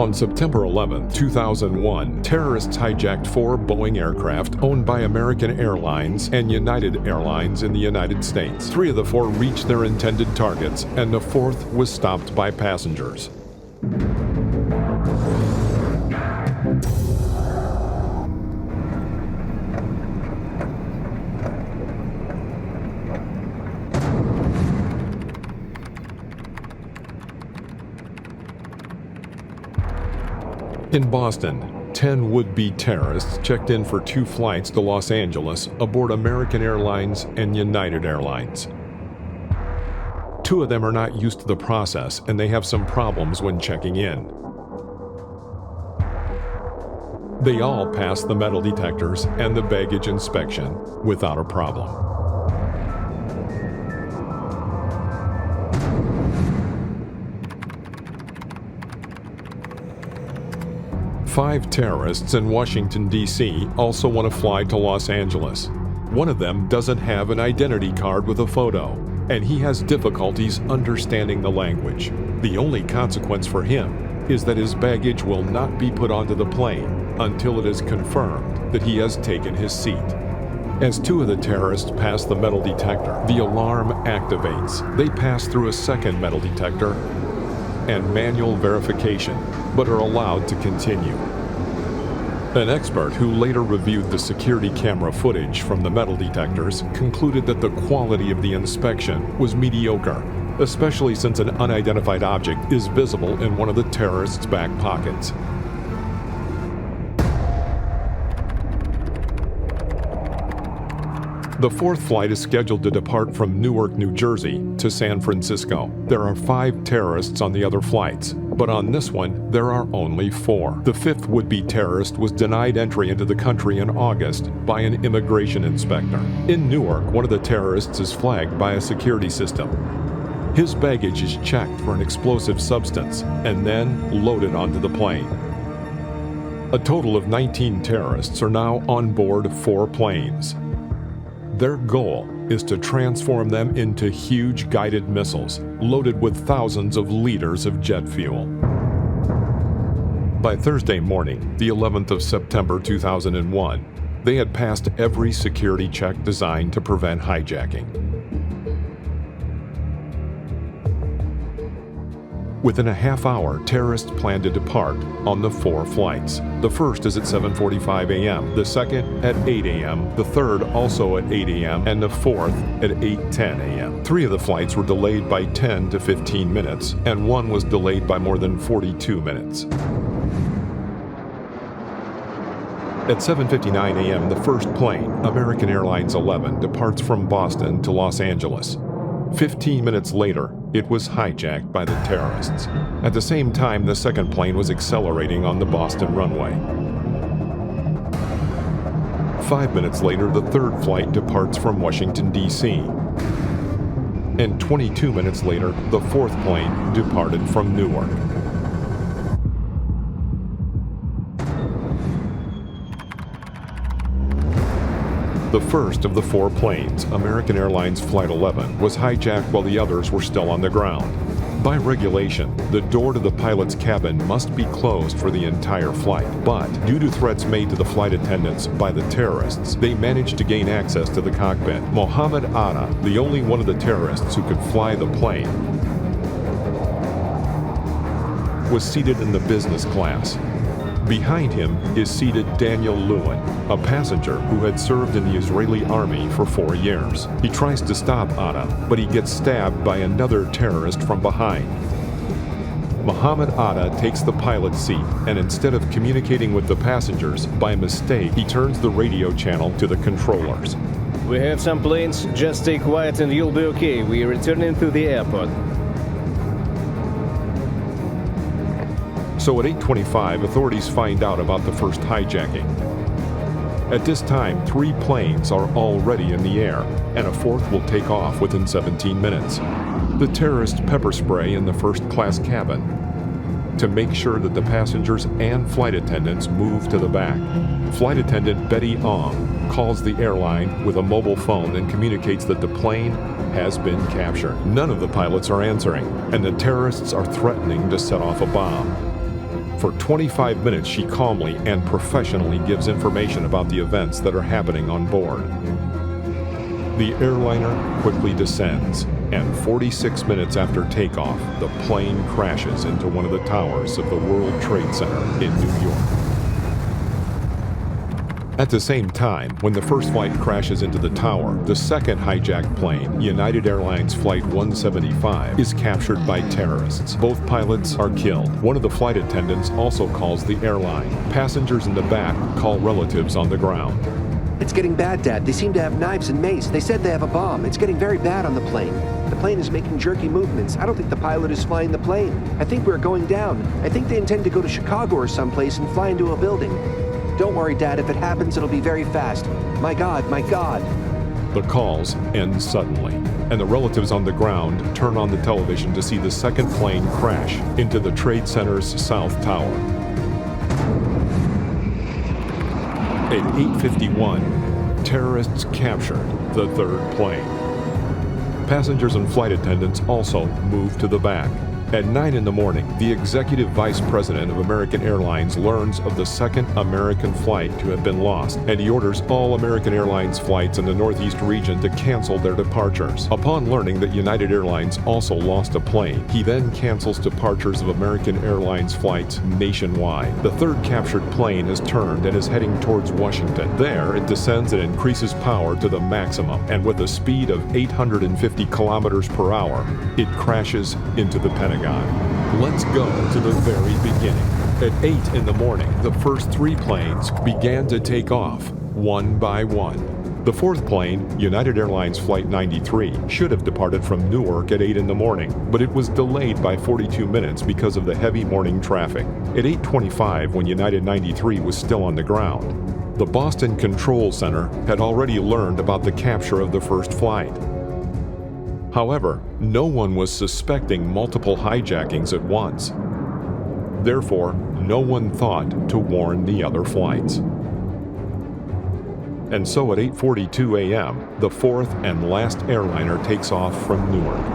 On September 11, 2001, terrorists hijacked 4 Boeing aircraft owned by American Airlines and United Airlines in the United States. 3 of the 4 reached their intended targets, and the 4th was stopped by passengers. In Boston, 10 would-be terrorists checked in for 2 flights to Los Angeles aboard American Airlines and United Airlines. 2 of them are not used to the process, and they have some problems when checking in. They all passed the metal detectors and the baggage inspection without a problem. 5 terrorists in Washington, D.C. also want to fly to Los Angeles. One of them doesn't have an identity card with a photo, and he has difficulties understanding the language. The only consequence for him is that his baggage will not be put onto the plane until it is confirmed that he has taken his seat. As 2 of the terrorists pass the metal detector, the alarm activates. They pass through a second metal detector and manual verification, but are allowed to continue. An expert who later reviewed the security camera footage from the metal detectors concluded that the quality of the inspection was mediocre, especially since an unidentified object is visible in one of the terrorists' back pockets. The 4th flight is scheduled to depart from Newark, New Jersey to San Francisco. There are 5 terrorists on the other flights, but on this one, there are only 4. The 5th would-be terrorist was denied entry into the country in August by an immigration inspector. In Newark, one of the terrorists is flagged by a security system. His baggage is checked for an explosive substance and then loaded onto the plane. A total of 19 terrorists are now on board 4 planes. Their goal is to transform them into huge guided missiles loaded with thousands of liters of jet fuel. By Thursday morning, the 11th of September 2001, they had passed every security check designed to prevent hijacking. Within a half hour, terrorists plan to depart on the 4 flights. The first is at 7:45 a.m., the second at 8 a.m., the third also at 8 a.m., and the 4th at 8:10 a.m. 3 of the flights were delayed by 10 to 15 minutes, and 1 was delayed by more than 42 minutes. At 7:59 a.m., the first plane, American Airlines 11, departs from Boston to Los Angeles. 15 minutes later, it was hijacked by the terrorists. At the same time, the second plane was accelerating on the Boston runway. 5 minutes later, the third flight departs from Washington, D.C. And 22 minutes later, the 4th plane departed from Newark. The first of the 4 planes, American Airlines Flight 11, was hijacked while the others were still on the ground. By regulation, the door to the pilot's cabin must be closed for the entire flight, but due to threats made to the flight attendants by the terrorists, they managed to gain access to the cockpit. Mohammed Atta, the only one of the terrorists who could fly the plane, was seated in the business class. Behind him is seated Daniel Lewin, a passenger who had served in the Israeli army for 4 years. He tries to stop Atta, but he gets stabbed by another terrorist from behind. Mohammed Atta takes the pilot's seat, and instead of communicating with the passengers, by mistake, he turns the radio channel to the controllers. We have some planes, just stay quiet and you'll be okay. We're returning to the airport. So at 8:25, authorities find out about the first hijacking. At this time, 3 planes are already in the air, and a 4th will take off within 17 minutes. The terrorists pepper spray in the first-class cabin to make sure that the passengers and flight attendants move to the back. Flight attendant Betty Ong calls the airline with a mobile phone and communicates that the plane has been captured. None of the pilots are answering, and the terrorists are threatening to set off a bomb. For 25 minutes, she calmly and professionally gives information about the events that are happening on board. The airliner quickly descends, and 46 minutes after takeoff, the plane crashes into one of the towers of the World Trade Center in New York. At the same time, when the first flight crashes into the tower, the second hijacked plane, United Airlines Flight 175, is captured by terrorists. Both pilots are killed. One of the flight attendants also calls the airline. Passengers in the back call relatives on the ground. It's getting bad, Dad. They seem to have knives and mace. They said they have a bomb. It's getting very bad on the plane. The plane is making jerky movements. I don't think the pilot is flying the plane. I think we're going down. I think they intend to go to Chicago or someplace and fly into a building. Don't worry, Dad. If it happens, it'll be very fast. My God, my God. The calls end suddenly, and the relatives on the ground turn on the television to see the second plane crash into the Trade Center's South Tower. At 8:51, terrorists captured the third plane. Passengers and flight attendants also moved to the back. At 9 in the morning, the executive vice president of American Airlines learns of the second American flight to have been lost, and he orders all American Airlines flights in the Northeast region to cancel their departures. Upon learning that United Airlines also lost a plane, he then cancels departures of American Airlines flights nationwide. The third captured plane has turned and is heading towards Washington. There, it descends and increases power to the maximum, and with a speed of 850 kilometers per hour, it crashes into the Pentagon. Let's go to the very beginning. At 8 in the morning, the first three planes began to take off, one by one. The fourth plane, United Airlines Flight 93, should have departed from Newark at 8 in the morning, but it was delayed by 42 minutes because of the heavy morning traffic. At 8:25, when United 93 was still on the ground, the Boston Control Center had already learned about the capture of the first flight. However, no one was suspecting multiple hijackings at once. Therefore, no one thought to warn the other flights. And so at 8:42 a.m., the fourth and last airliner takes off from Newark.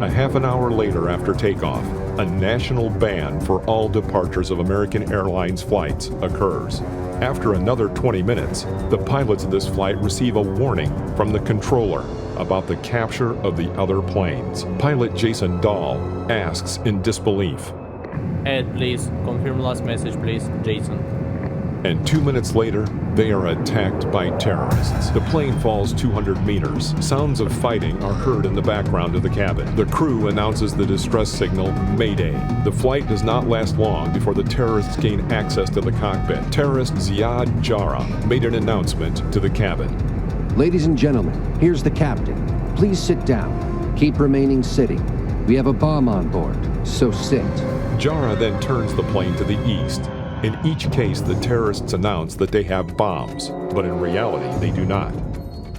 A half an hour later after takeoff, a national ban for all departures of American Airlines flights occurs. After another 20 minutes, the pilots of this flight receive a warning from the controller about the capture of the other planes. Pilot Jason Dahl asks in disbelief, Ed, please, confirm last message, please, Jason. And 2 minutes later, they are attacked by terrorists. The plane falls 200 meters. Sounds of fighting are heard in the background of the cabin. The crew announces the distress signal, Mayday. The flight does not last long before the terrorists gain access to the cockpit. Terrorist Ziad Jarrah made an announcement to the cabin. Ladies and gentlemen, here's the captain. Please sit down. Keep remaining sitting. We have a bomb on board, so sit. Jarrah then turns the plane to the east. In each case, the terrorists announce that they have bombs, but in reality, they do not.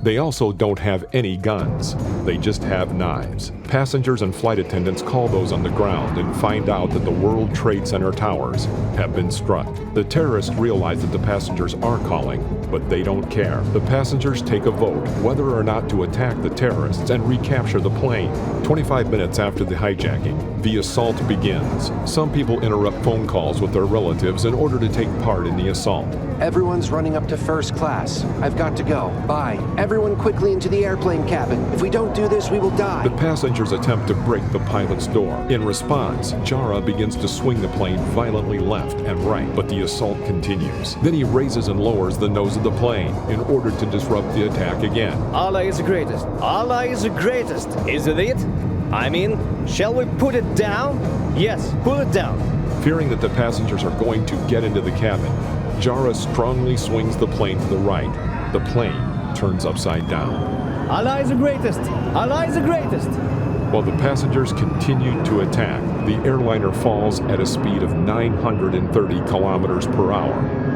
They also don't have any guns. They just have knives. Passengers and flight attendants call those on the ground and find out that the World Trade Center towers have been struck. The terrorists realize that the passengers are calling, but they don't care. The passengers take a vote whether or not to attack the terrorists and recapture the plane. 25 minutes after the hijacking, the assault begins. Some people interrupt phone calls with their relatives in order to take part in the assault. Everyone's running up to first class. I've got to go. Bye. Everyone quickly into the airplane cabin. If we don't do this, we will die. The passengers attempt to break the pilot's door. In response, Jarrah begins to swing the plane violently left and right, but the assault continues. Then he raises and lowers the nose of the plane in order to disrupt the attack again. Allah is the greatest. Allah is the greatest. Isn't it? I mean, shall we put it down? Yes, put it down. Fearing that the passengers are going to get into the cabin, Jarrah strongly swings the plane to the right. The plane turns upside down. Allah is the greatest. Allah is the greatest. While the passengers continue to attack, the airliner falls at a speed of 930 kilometers per hour.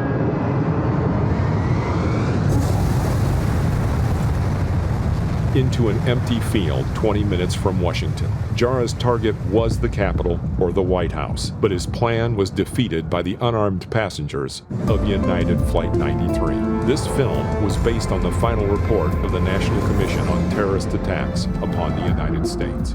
Into an empty field 20 minutes from Washington. Jarrah's target was the Capitol or the White House, but his plan was defeated by the unarmed passengers of United Flight 93. This film was based on the final report of the National Commission on Terrorist Attacks upon the United States.